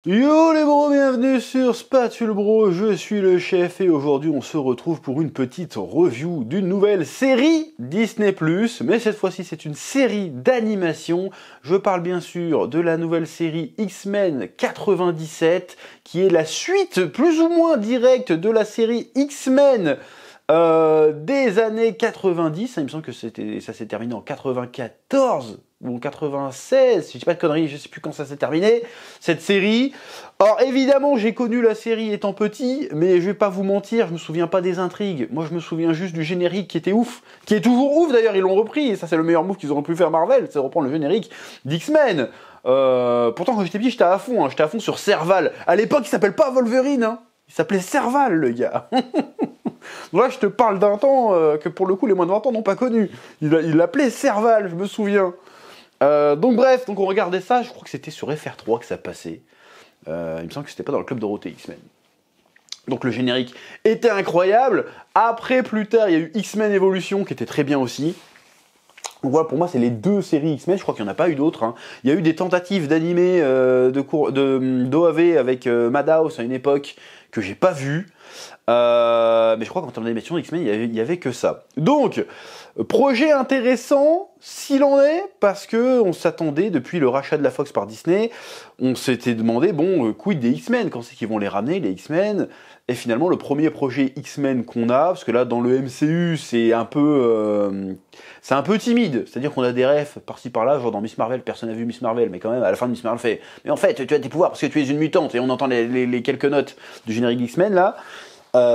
Yo les bros, bienvenue sur Spatule Bro, je suis le chef et aujourd'hui on se retrouve pour une petite review d'une nouvelle série Disney+, mais cette fois-ci c'est une série d'animation. Je parle bien sûr de la nouvelle série X-Men 97, qui est la suite plus ou moins directe de la série X-Men des années 90, il me semble que ça s'est terminé en 94 ou en 96, si je dis pas de conneries, je sais plus quand ça s'est terminé, cette série. Alors évidemment, j'ai connu la série étant petit, mais je vais pas vous mentir, je me souviens pas des intrigues. Moi, je me souviens juste du générique qui était ouf, qui est toujours ouf d'ailleurs, ils l'ont repris, et ça c'est le meilleur move qu'ils auraient pu faire Marvel, c'est reprendre le générique d'X-Men. Pourtant, quand j'étais petit, j'étais à fond sur Serval. À l'époque, il s'appelle pas Wolverine, hein. Il s'appelait Serval, le gars. Là, je te parle d'un temps que pour le coup, les moins de 20 ans n'ont pas connu. Il l'appelait Serval, je me souviens. Donc bref, on regardait ça, je crois que c'était sur FR3 que ça passait. Il me semble que c'était pas dans le club Dorothée X-Men. Donc le générique était incroyable. Après, plus tard, il y a eu X-Men Evolution qui était très bien aussi. Donc voilà, pour moi, c'est les deux séries X-Men, je crois qu'il n'y en a pas eu d'autres. Hein. Il y a eu des tentatives d'animé d'OAV avec Madhouse à une époque que j'ai pas vu. Mais je crois qu'en termes d'animation X-Men, il y avait que ça. Donc, projet intéressant, s'il en est, parce que on s'attendait, depuis le rachat de la Fox par Disney, on s'était demandé, bon, quid des X-Men, quand c'est qu'ils vont les ramener, les X-Men? Et finalement, le premier projet X-Men qu'on a, parce que là, dans le MCU, c'est un peu timide. C'est-à-dire qu'on a des refs par-ci par-là, genre dans Miss Marvel, personne n'a vu Miss Marvel, mais quand même, à la fin de Miss Marvel, fait « Mais en fait, tu as tes pouvoirs parce que tu es une mutante », et on entend les quelques notes du générique X-Men, là.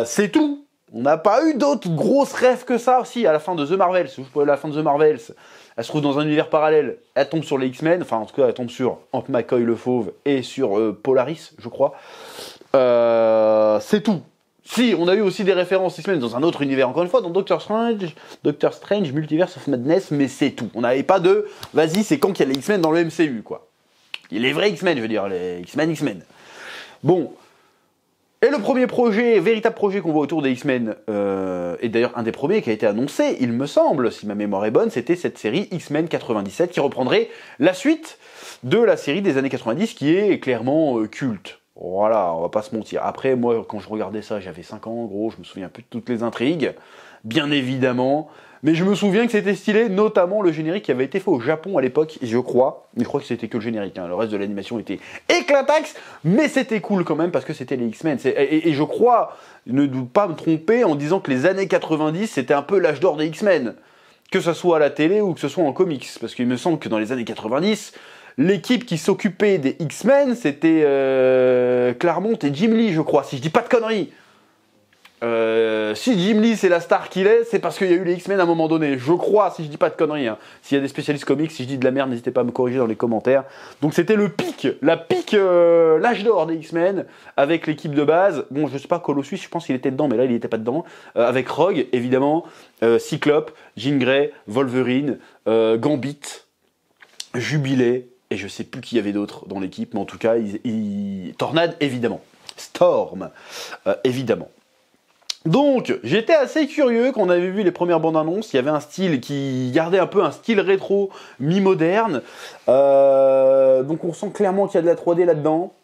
C'est tout. On n'a pas eu d'autres grosses rêves que ça. Si, à la fin de The Marvels, à la fin de The Marvels, elle se trouve dans un univers parallèle, elle tombe sur les X-Men, enfin en tout cas elle tombe sur Hank McCoy le Fauve et sur Polaris, je crois. C'est tout. Si, on a eu aussi des références X-Men dans un autre univers, encore une fois, dans Doctor Strange, Multiverse of Madness, mais c'est tout. On n'avait pas de, vas-y, c'est quand qu'il y a les X-Men dans le MCU, quoi. Les vrais X-Men, je veux dire, les X-Men. Bon. Et le premier projet, véritable projet qu'on voit autour des X-Men, et d'ailleurs un des premiers qui a été annoncé, il me semble, si ma mémoire est bonne, c'était cette série X-Men 97 qui reprendrait la suite de la série des années 90 qui est clairement culte. Voilà, on va pas se mentir. Après, moi, quand je regardais ça, j'avais 5 ans, gros, je me souviens plus de toutes les intrigues, bien évidemment. Mais je me souviens que c'était stylé, notamment le générique qui avait été fait au Japon à l'époque, je crois. Mais je crois que c'était que le générique, hein. Le reste de l'animation était éclataxe, mais c'était cool quand même parce que c'était les X-Men. Et je crois ne pas me tromper en disant que les années 90, c'était un peu l'âge d'or des X-Men. Que ce soit à la télé ou que ce soit en comics. Parce qu'il me semble que dans les années 90, l'équipe qui s'occupait des X-Men, c'était Claremont et Jim Lee, je crois, si je dis pas de conneries. Si Jim Lee c'est la star qu'il est, c'est parce qu'il y a eu les X-Men à un moment donné. Je crois, si je dis pas de conneries. Hein. S'il y a des spécialistes comics, si je dis de la merde, n'hésitez pas à me corriger dans les commentaires. Donc c'était le pic, l'âge d'or des X-Men, avec l'équipe de base. Bon, je sais pas, Colossus, je pense qu'il était dedans, mais là il était pas dedans. Avec Rogue, évidemment, Cyclope, Jean Grey, Wolverine, Gambit, Jubilee, et je sais plus qui y avait d'autres dans l'équipe, mais en tout cas, Tornade, évidemment. Storm, évidemment. Donc, j'étais assez curieux quand on avait vu les premières bandes annonces. Il y avait un style qui gardait un peu un style rétro, mi-moderne. Donc, on sent clairement qu'il y a de la 3D là-dedans.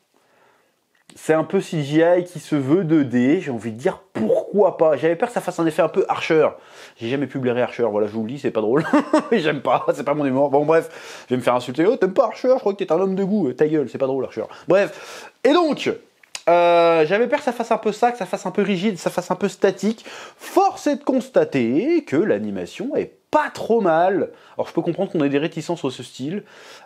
C'est un peu CGI qui se veut 2D. J'ai envie de dire pourquoi pas. J'avais peur que ça fasse un effet un peu Archer. J'ai jamais pu blairer Archer. Voilà, je vous le dis, c'est pas drôle. J'aime pas, c'est pas mon humour. Bon, bref, je vais me faire insulter. Oh, t'aimes pas Archer? Je crois que t'es un homme de goût. Ta gueule, c'est pas drôle, Archer. Bref. Et donc. J'avais peur que ça fasse un peu ça, que ça fasse un peu rigide, que ça fasse un peu statique. Force est de constater que l'animation est pas trop mal. Alors je peux comprendre qu'on ait des réticences sur ce style.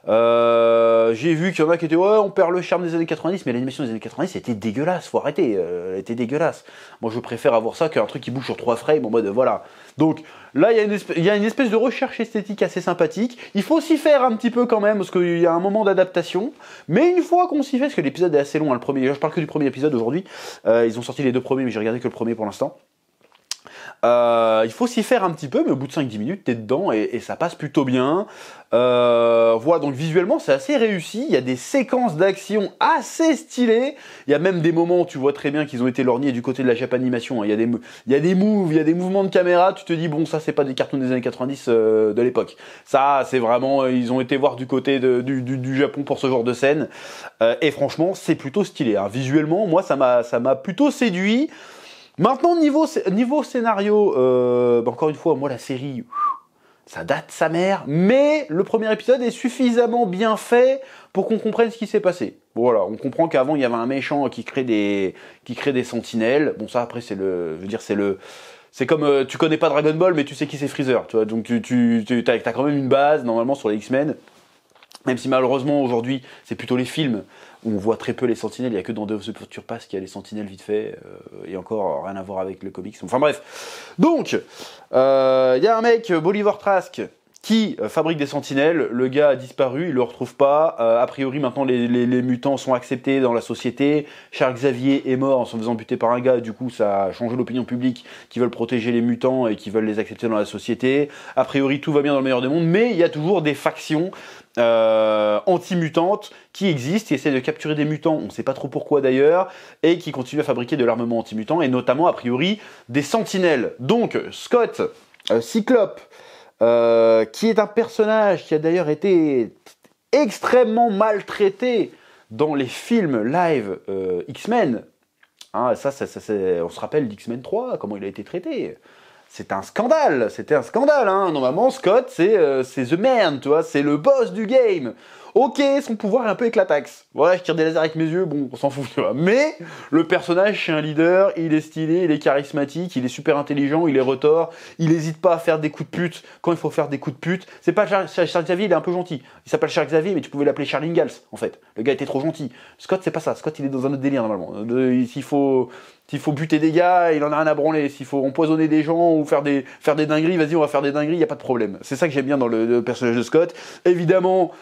J'ai vu qu'il y en a qui étaient ouais, on perd le charme des années 90, mais l'animation des années 90 était dégueulasse, faut arrêter, elle était dégueulasse. Moi je préfère avoir ça qu'un truc qui bouge sur 3 frames en mode voilà. Donc là il y a une espèce de recherche esthétique assez sympathique. Il faut s'y faire un petit peu quand même parce qu'il y a un moment d'adaptation. Mais une fois qu'on s'y fait, parce que l'épisode est assez long, hein, le premier, je parle que du premier épisode aujourd'hui. Ils ont sorti les 2 premiers, mais j'ai regardé que le premier pour l'instant. Il faut s'y faire un petit peu, mais au bout de 5-10 minutes, t'es dedans et ça passe plutôt bien. Voilà, donc visuellement, c'est assez réussi. Il y a des séquences d'action assez stylées. Il y a même des moments où tu vois très bien qu'ils ont été lorgnés du côté de la Japanimation. Il y a des moves, il y a des mouvements de caméra. Tu te dis, bon, ça, c'est pas des cartoons des années 90 de l'époque. Ça, c'est vraiment, ils ont été voir du côté du Japon pour ce genre de scène. Et franchement, c'est plutôt stylé. Hein. Visuellement, moi, ça m'a plutôt séduit. Maintenant, niveau scénario, encore une fois, moi, la série, ça date sa mère, mais le premier épisode est suffisamment bien fait pour qu'on comprenne ce qui s'est passé. Voilà, on comprend qu'avant, il y avait un méchant qui crée des sentinelles. Bon, ça, après, c'est comme, tu connais pas Dragon Ball, mais tu sais qui c'est Freezer, tu vois. Donc, t'as quand même une base, normalement, sur les X-Men. Même si malheureusement aujourd'hui c'est plutôt les films où on voit très peu les sentinelles, il n'y a que dans Deus Ex Future Past qu'il y a les sentinelles vite fait, et encore rien à voir avec le comics. Enfin bref. Donc, il y a un mec, Bolivar Trask, qui fabrique des sentinelles. Le gars a disparu, il le retrouve pas. A priori maintenant les mutants sont acceptés dans la société. Charles Xavier est mort en se faisant buter par un gars, du coup ça a changé l'opinion publique qui veulent protéger les mutants et qui veulent les accepter dans la société. A priori tout va bien dans le meilleur des mondes, mais il y a toujours des factions anti-mutantes qui existent, qui essaient de capturer des mutants, on ne sait pas trop pourquoi d'ailleurs, et qui continuent à fabriquer de l'armement anti-mutant, et notamment a priori des sentinelles. Donc Scott, Cyclope, qui est un personnage qui a d'ailleurs été extrêmement maltraité dans les films live X-Men. Hein, on se rappelle d'X-Men 3, comment il a été traité. C'était un scandale. Hein. Normalement, Scott, c'est The Man, tu vois, c'est le boss du game. Ok, son pouvoir est un peu éclataxe. Voilà, je tire des lasers avec mes yeux, bon, on s'en fout, tu vois. Mais le personnage, c'est un leader, il est stylé, il est charismatique, il est super intelligent, il est retors, il hésite pas à faire des coups de pute quand il faut faire des coups de pute. C'est pas Charles Xavier, il est un peu gentil. Il s'appelle Charles Xavier, mais tu pouvais l'appeler Charles Ingalls, en fait. Le gars était trop gentil. Scott, c'est pas ça. Scott, il est dans un autre délire, normalement. S'il faut buter des gars, il en a rien à branler. S'il faut empoisonner des gens ou faire des dingueries, vas-y, on va faire des dingueries, y a pas de problème. C'est ça que j'aime bien dans le personnage de Scott. Évidemment,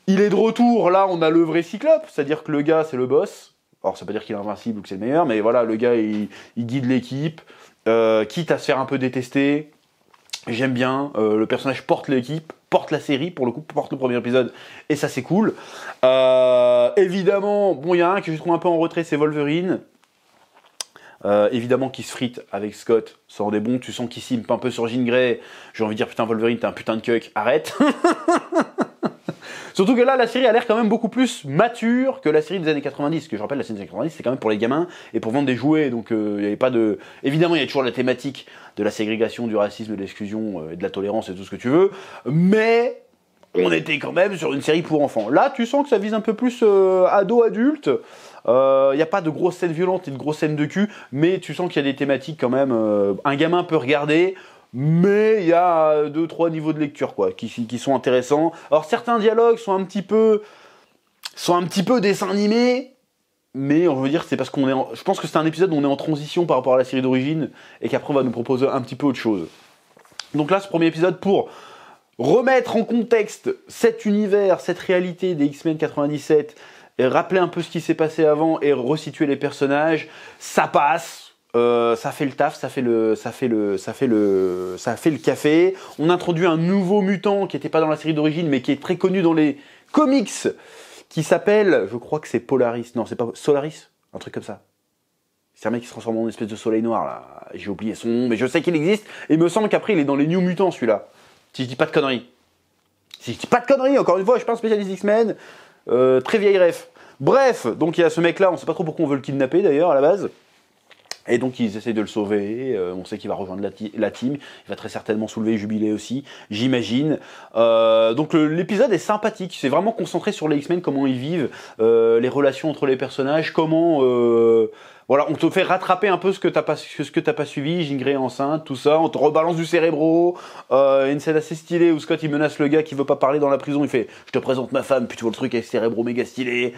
il est de retour, là on a le vrai Cyclope, c'est-à-dire que le gars c'est le boss. Alors ça veut pas dire qu'il est invincible ou que c'est le meilleur, mais voilà, le gars il guide l'équipe, quitte à se faire un peu détester. J'aime bien, le personnage porte l'équipe, porte la série, pour le coup, porte le premier épisode, et ça c'est cool. Évidemment, bon il y a un que je trouve un peu en retrait, c'est Wolverine. Évidemment qui se frite avec Scott, ça rend des bons, tu sens qu'il simpe un peu sur Jean Grey. J'ai envie de dire putain Wolverine t'es un putain de cuck, arrête. Surtout que là, la série a l'air quand même beaucoup plus mature que la série des années 90. Que je rappelle, la série des années 90, c'est quand même pour les gamins et pour vendre des jouets. Donc, il n'y avait pas de... Évidemment, il y a toujours la thématique de la ségrégation, du racisme, de l'exclusion et de la tolérance et tout ce que tu veux. Mais on était quand même sur une série pour enfants. Là, tu sens que ça vise un peu plus ado-adulte. Il n'y a pas de grosses scènes violentes et de grosses scènes de cul. Mais tu sens qu'il y a des thématiques quand même. Un gamin peut regarder. Mais il y a 2-3 niveaux de lecture quoi, qui sont intéressants. Alors certains dialogues sont un petit peu dessins animés, mais on veut dire c'est parce je pense que c'est un épisode où on est en transition par rapport à la série d'origine et qu'après on va nous proposer un petit peu autre chose. Donc là ce premier épisode pour remettre en contexte cet univers, cette réalité des X-Men 97 et rappeler un peu ce qui s'est passé avant et resituer les personnages, ça passe. Ça fait le taf, ça fait le café. On introduit un nouveau mutant qui n'était pas dans la série d'origine, mais qui est très connu dans les comics, qui s'appelle, je crois que c'est Polaris, non c'est pas Solaris, un truc comme ça. C'est un mec qui se transforme en une espèce de soleil noir là. J'ai oublié son nom, mais je sais qu'il existe. Et il me semble qu'après il est dans les New Mutants celui-là. Si je dis pas de conneries. Encore une fois, je suis pas un spécialiste X-Men. Très vieille ref. Bref, donc il y a ce mec là, on sait pas trop pourquoi on veut le kidnapper d'ailleurs à la base. Et donc ils essayent de le sauver, on sait qu'il va rejoindre la team, il va très certainement soulever Jubilé aussi, j'imagine. Donc l'épisode est sympathique, c'est vraiment concentré sur les X-Men, comment ils vivent, les relations entre les personnages, comment... Voilà, on te fait rattraper un peu ce que t'as pas suivi, Jean Grey enceinte, tout ça, on te rebalance du Cérébro, une scène assez stylée où Scott il menace le gars qui veut pas parler dans la prison, il fait « je te présente ma femme », puis tu vois le truc avec Cérébro méga stylé,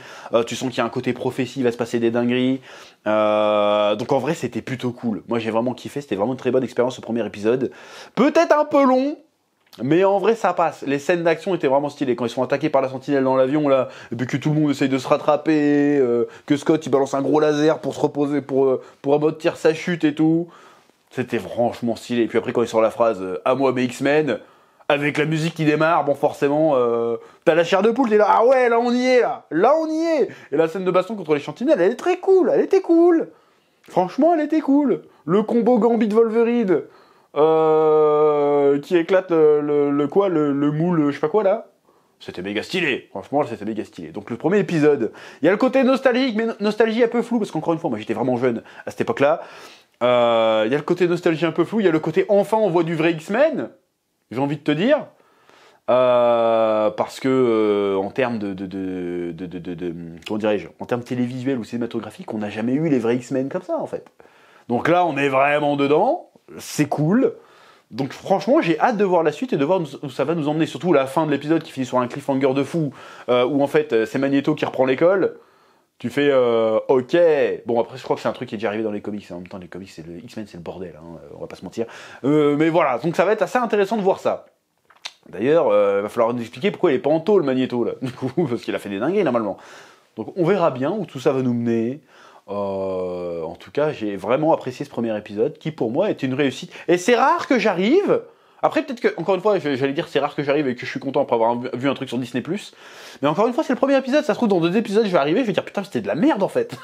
tu sens qu'il y a un côté prophétie, il va se passer des dingueries, donc en vrai c'était plutôt cool, moi j'ai vraiment kiffé, c'était vraiment une très bonne expérience ce premier épisode, peut-être un peu long, mais en vrai ça passe, les scènes d'action étaient vraiment stylées, quand ils sont attaqués par la sentinelle dans l'avion là, et puis que tout le monde essaye de se rattraper, que Scott il balance un gros laser pour se reposer, pour en mode tire sa chute et tout, C'était franchement stylé. Et puis après, quand il sort la phrase « À moi mes X-Men », avec la musique qui démarre, bon forcément, t'as la chair de poule, t'es là « Ah ouais, là on y est, là. Là on y est !» Et la scène de baston contre les Sentinelles, elle est très cool, elle était cool. Franchement, elle était cool. Le combo Gambit Wolverine, qui éclate le moule, je sais pas quoi, là. C'était méga stylé, franchement c'était méga stylé. Donc le premier épisode, il y a le côté nostalgique, mais nostalgie un peu floue, parce qu'encore une fois, moi j'étais vraiment jeune à cette époque-là. Il y a le côté nostalgie un peu flou, il y a le côté enfin on voit du vrai X-Men, j'ai envie de te dire. Parce que en termes comment dirais-je, en termes télévisuels ou cinématographiques, on n'a jamais eu les vrais X-Men comme ça en fait. Donc là on est vraiment dedans, c'est cool. Donc franchement, j'ai hâte de voir la suite et de voir où ça va nous emmener. Surtout la fin de l'épisode qui finit sur un cliffhanger de fou, où en fait c'est Magneto qui reprend l'école. Tu fais ok. Bon après je crois que c'est un truc qui est déjà arrivé dans les comics. En même temps les comics, c'est le X-Men, c'est le bordel. Hein, on va pas se mentir. Mais voilà, donc ça va être assez intéressant de voir ça. D'ailleurs, va falloir nous expliquer pourquoi il est pas en tôle, Magneto là. Du coup, parce qu'il a fait des dingueries normalement. Donc on verra bien où tout ça va nous mener. En tout cas, j'ai vraiment apprécié ce premier épisode qui, pour moi, était une réussite. Et c'est rare que j'arrive. Après, peut-être que, encore une fois, j'allais dire c'est rare que j'arrive et que je suis content après avoir vu un truc sur Disney+. Mais encore une fois, c'est le premier épisode. Ça se trouve, dans 2 épisodes, je vais arriver, je vais dire putain, c'était de la merde en fait.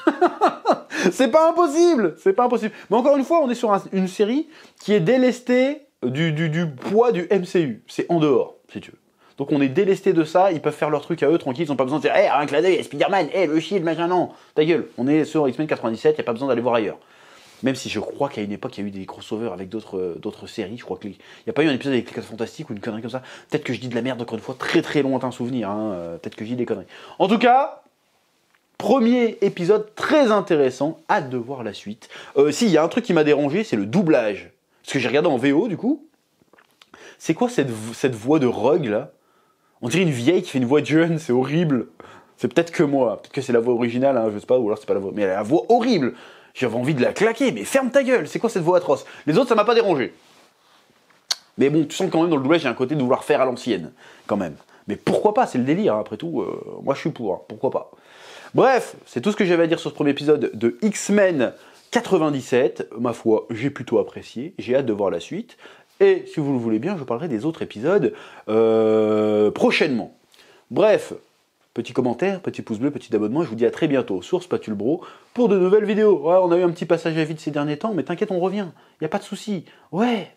C'est pas impossible. C'est pas impossible. Mais encore une fois, on est sur une série qui est délestée du poids du MCU. C'est en dehors, si tu veux. Donc on est délesté de ça, ils peuvent faire leur truc à eux tranquille, ils ont pas besoin de dire « Hey, un clin d'œil, Spider-Man, hey, le shield, machin, non !» Ta gueule, on est sur X-Men 97, y a pas besoin d'aller voir ailleurs. Même si je crois qu'à une époque, il y a eu des crossovers avec d'autres séries, je crois qu'il n'y a pas eu un épisode avec les 4 Fantastiques ou une connerie comme ça. Peut-être que je dis de la merde, encore une fois, très très lointain souvenir, hein. Peut-être que je dis des conneries. En tout cas, premier épisode très intéressant, hâte de voir la suite. Si, il y a un truc qui m'a dérangé, c'est le doublage. Parce que j'ai regardé en VO, du coup. C'est quoi cette voix de Rogue, là? On dirait une vieille qui fait une voix de jeune, c'est horrible. C'est peut-être que moi, peut-être que c'est la voix originale, hein, je sais pas, ou alors c'est pas la voix. Mais elle a la voix horrible. J'avais envie de la claquer, mais ferme ta gueule, c'est quoi cette voix atroce? Les autres, ça m'a pas dérangé. Mais bon, tu sens quand même dans le doublage, il y a un côté de vouloir faire à l'ancienne, quand même. Mais pourquoi pas, c'est le délire, hein, après tout, moi je suis pour, hein, pourquoi pas. Bref, c'est tout ce que j'avais à dire sur ce premier épisode de X-Men 97. Ma foi, j'ai plutôt apprécié, j'ai hâte de voir la suite. Et si vous le voulez bien, je parlerai des autres épisodes prochainement. Bref, petit commentaire, petit pouce bleu, petit abonnement. Je vous dis à très bientôt sur Spatule Bro pour de nouvelles vidéos. Ouais, on a eu un petit passage à vide ces derniers temps, mais t'inquiète, on revient. Y a pas de souci. Ouais.